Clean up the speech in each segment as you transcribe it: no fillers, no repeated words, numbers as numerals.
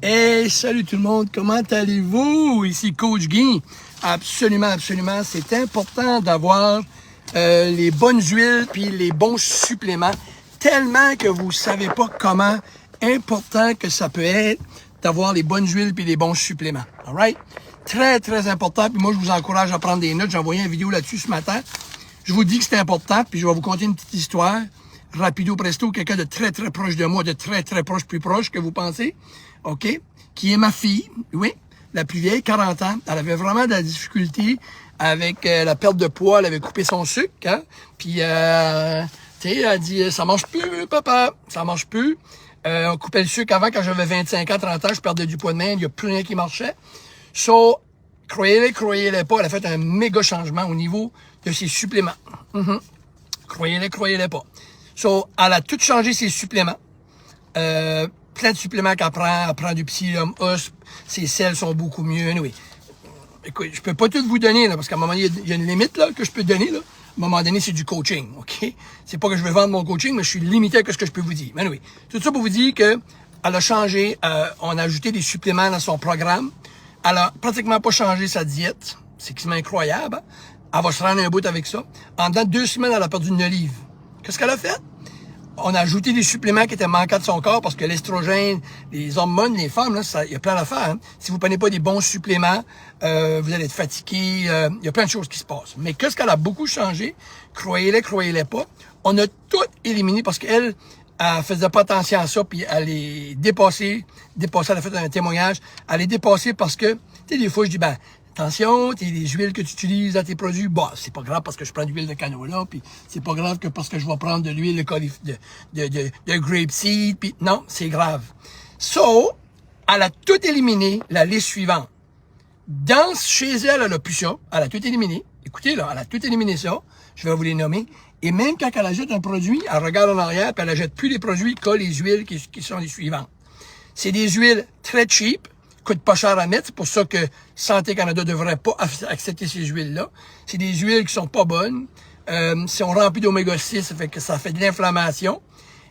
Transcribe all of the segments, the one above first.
Hey, salut tout le monde, comment allez-vous? Ici Coach Guy. Absolument, absolument, c'est important d'avoir les bonnes huiles puis les bons suppléments, tellement que vous savez pas comment important que ça peut être d'avoir les bonnes huiles puis les bons suppléments. Alright? Très, très important. Puis moi, je vous encourage à prendre des notes. J'ai envoyé une vidéo là-dessus ce matin. Je vous dis que c'est important, puis je vais vous conter une petite histoire. Rapido presto, quelqu'un de très, très proche de moi, de très, très proche, plus proche que vous pensez, OK? Qui est ma fille, oui, la plus vieille, 40 ans. Elle avait vraiment de la difficulté avec la perte de poids. Elle avait coupé son sucre, hein? Puis, tu sais, elle dit, ça marche plus, papa, ça marche plus. On coupait le sucre avant, quand j'avais 25 ans, 30 ans, je perdais du poids de main, il n'y a plus rien qui marchait. So, croyez-les pas, elle a fait un méga changement au niveau de ses suppléments. Croyez-les pas. So, elle a tout changé ses suppléments. Plein de suppléments qu'elle prend. Elle prend du psyllium os. Ses selles sont beaucoup mieux. Anyway. Écoute, je peux pas tout vous donner, là, parce qu'à un moment donné, il y a une limite, là, que je peux donner, là. À un moment donné, c'est du coaching, OK? C'est pas que je vais vendre mon coaching, mais je suis limité à ce que je peux vous dire. Mais anyway. Tout ça pour vous dire que elle a changé, on a ajouté des suppléments dans son programme. Elle a pratiquement pas changé sa diète. C'est quasiment incroyable. Hein? Elle va se rendre un bout avec ça. En dedans de 2 semaines, elle a perdu 9 livres. Qu'est-ce qu'elle a fait? On a ajouté des suppléments qui étaient manquants de son corps parce que l'estrogène, les hormones, les femmes, là, il y a plein d'affaires. Hein? Si vous prenez pas des bons suppléments, vous allez être fatigué. Il y a plein de choses qui se passent. Mais qu'est-ce qu'elle a beaucoup changé? Croyez-les pas. On a tout éliminé parce qu'elle, elle faisait pas attention à ça, puis elle est dépassée, elle a fait un témoignage, elle est dépassée parce que, tu sais, des fois, je dis, ben, attention, les huiles que tu utilises dans tes produits, bah, c'est pas grave parce que je prends de l'huile de canola, puis c'est pas grave que parce que je vais prendre de l'huile de grapeseed, puis non, c'est grave. So, elle a tout éliminé, la liste suivante. Chez elle, elle a plus ça, elle a tout éliminé. Écoutez, là, elle a tout éliminé ça. Je vais vous les nommer. Et même quand elle achète un produit, elle regarde en arrière, puis elle achète plus les produits que les huiles qui sont les suivantes. C'est des huiles très cheap, coûtent pas cher à mettre, c'est pour ça que Santé Canada devrait pas accepter ces huiles-là. C'est des huiles qui sont pas bonnes, sont remplies d'oméga 6, ça fait que ça fait de l'inflammation.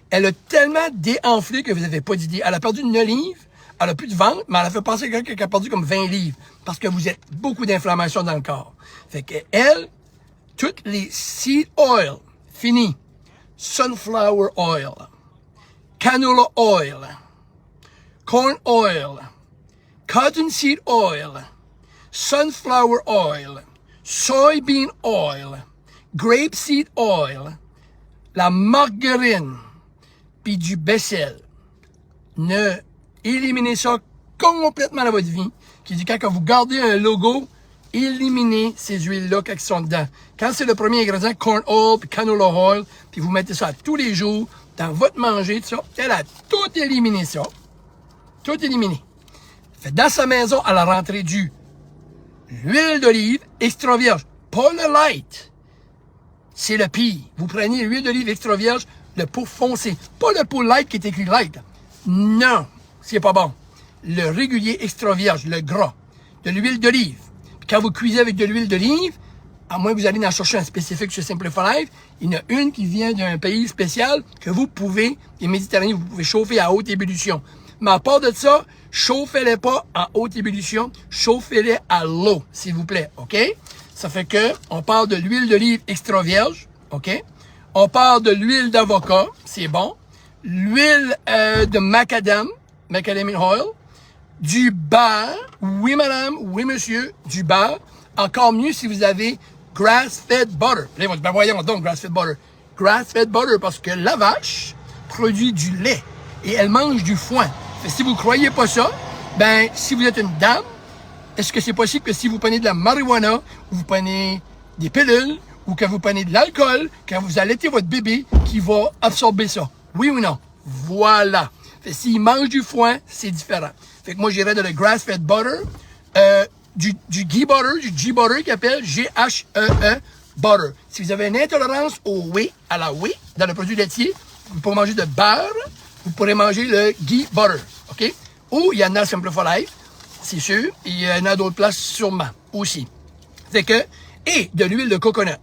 Elle a tellement déenflé que vous n'avez pas d'idée. Elle a perdu 9 livres, elle a plus de ventre, mais elle a fait penser à quelqu'un qui a perdu comme 20 livres, parce que vous êtes beaucoup d'inflammation dans le corps. Fait que elle, toutes les seed oil, fini. Sunflower oil, canola oil, corn oil, cottonseed oil, sunflower oil, soybean oil, grapeseed oil, la margarine, puis du Becel. Ne éliminez ça complètement dans votre vie. Qui dit quand vous gardez un logo, éliminez ces huiles-là quand elles sont dedans. Quand c'est le premier ingrédient, corn oil, puis canola oil, puis vous mettez ça tous les jours dans votre manger, tout ça, elle a tout éliminé ça. Tout éliminé. Fait dans sa maison, elle a rentré l'huile d'olive extra vierge. Pas le light. C'est le pire. Vous prenez l'huile d'olive extra vierge, le pot foncé. Pas le pot light qui est écrit light. Non, c'est pas bon. Le régulier extra vierge, le gras. De l'huile d'olive. Quand vous cuisez avec de l'huile d'olive, à moins que vous allez en chercher un spécifique chez Simplify Life, il y en a une qui vient d'un pays spécial que vous pouvez, les Méditerranéens, vous pouvez chauffer à haute ébullition. Mais à part de ça, chauffez-les pas en haute ébullition, chauffez-les à l'eau, s'il vous plaît, OK? Ça fait que, on parle de l'huile d'olive extra vierge, OK? On parle de l'huile d'avocat, c'est bon. L'huile de macadam oil. Du beurre, oui madame, oui monsieur, du beurre. Encore mieux si vous avez grass-fed butter. Là, ils vont dire, ben voyons donc, grass-fed butter. Grass-fed butter parce que la vache produit du lait et elle mange du foin. Fait, si vous croyez pas ça, ben, si vous êtes une dame, est-ce que c'est possible que si vous prenez de la marijuana, ou vous prenez des pilules, ou que vous prenez de l'alcool, quand vous allaitez votre bébé, qui va absorber ça? Oui ou non? Voilà. Fait, s'il mange du foin, c'est différent. Fait que moi, j'irais de le grass-fed butter, du ghee butter, du ghee butter qui appelle G-H-E-E butter. Si vous avez une intolérance au whey, à la whey, dans le produit laitier, vous pouvez manger de beurre, vous pourrez manger le ghee butter, OK? Ou il y en a Simplify Life, c'est sûr, et il y en a d'autres places sûrement aussi. Fait que, et de l'huile de coconut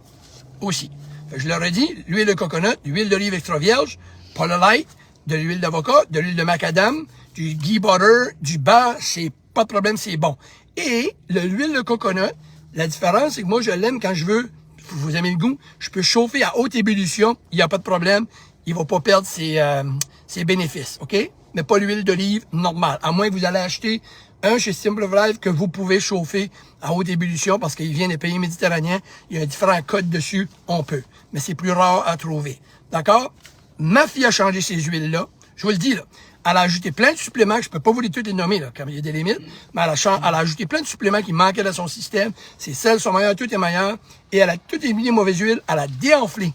aussi. Fait que je leur ai dit, l'huile de coconut, l'huile d'olive extra vierge, pas le light, de l'huile d'avocat, de l'huile de macadam, du ghee butter, du beurre, c'est pas de problème, c'est bon. Et l'huile de coconut, la différence, c'est que moi, je l'aime quand je veux, vous aimez le goût, je peux chauffer à haute ébullition, il n'y a pas de problème, il va pas perdre ses bénéfices, OK? Mais pas l'huile d'olive normale, à moins que vous allez acheter un chez Simple of Life que vous pouvez chauffer à haute ébullition parce qu'il vient des pays méditerranéens, il y a différents codes dessus, on peut. Mais c'est plus rare à trouver. D'accord? Ma fille a changé ces huiles-là. Je vous le dis, là. Elle a ajouté plein de suppléments, que je peux pas vous les toutes les nommer, là, comme il y a des limites, mais elle a ajouté plein de suppléments qui manquaient dans son système. Ses sels sont meilleurs, tout est meilleur. Et elle a tout éliminé les mauvaises huiles, elle a déenflé.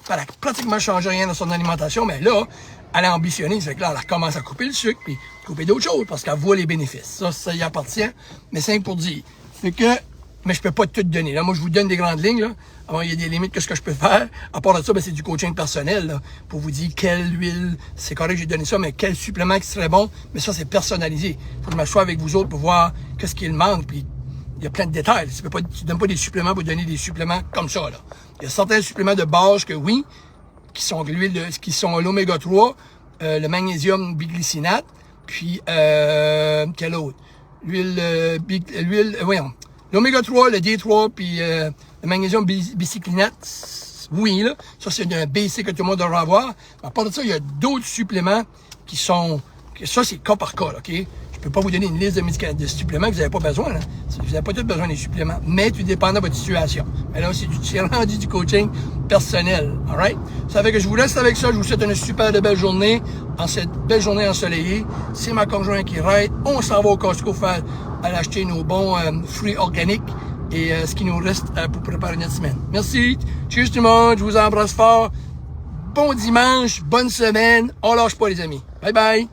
Elle a pratiquement changé rien dans son alimentation, mais là, elle a ambitionné. C'est que là, elle recommence à couper le sucre, puis couper d'autres choses, parce qu'elle voit les bénéfices. Ça y appartient. Mais c'est pour dire. Fait que, mais je peux pas tout donner. Là, moi, je vous donne des grandes lignes, là. Alors, il y a des limites que ce que je peux faire. À part de ça, ben, c'est du coaching personnel, là, pour vous dire quelle huile, c'est correct, j'ai donné ça, mais quel supplément qui serait bon. Mais ça, c'est personnalisé. Faut que je m'assoie avec vous autres pour voir qu'est-ce qu'il manque, puis il y a plein de détails. Tu donnes pas des suppléments pour donner des suppléments comme ça, là. Il y a certains suppléments de base que oui, qui sont l'oméga 3, le magnésium biglycinate, puis, quel autre? L'oméga 3, le D3, puis le magnésium bicyclinate, oui, là. Ça, c'est un BC que tout le monde devrait avoir. À part de ça, il y a d'autres suppléments qui sont... Ça, c'est cas par cas, là, OK? Je peux pas vous donner une liste de suppléments que vous n'avez pas besoin, là. Vous n'avez pas tous besoin des suppléments, mais tout dépend de votre situation. Mais là, c'est rendu du coaching personnel, alright? Ça fait que je vous laisse avec ça. Je vous souhaite une super de belle journée, en cette belle journée ensoleillée. C'est ma conjointe qui ride. On s'en va au Costco faire aller acheter nos bons fruits organiques et ce qui nous reste pour préparer notre semaine. Merci. Cheers tout le monde. Je vous embrasse fort. Bon dimanche, bonne semaine. On lâche pas, les amis. Bye bye.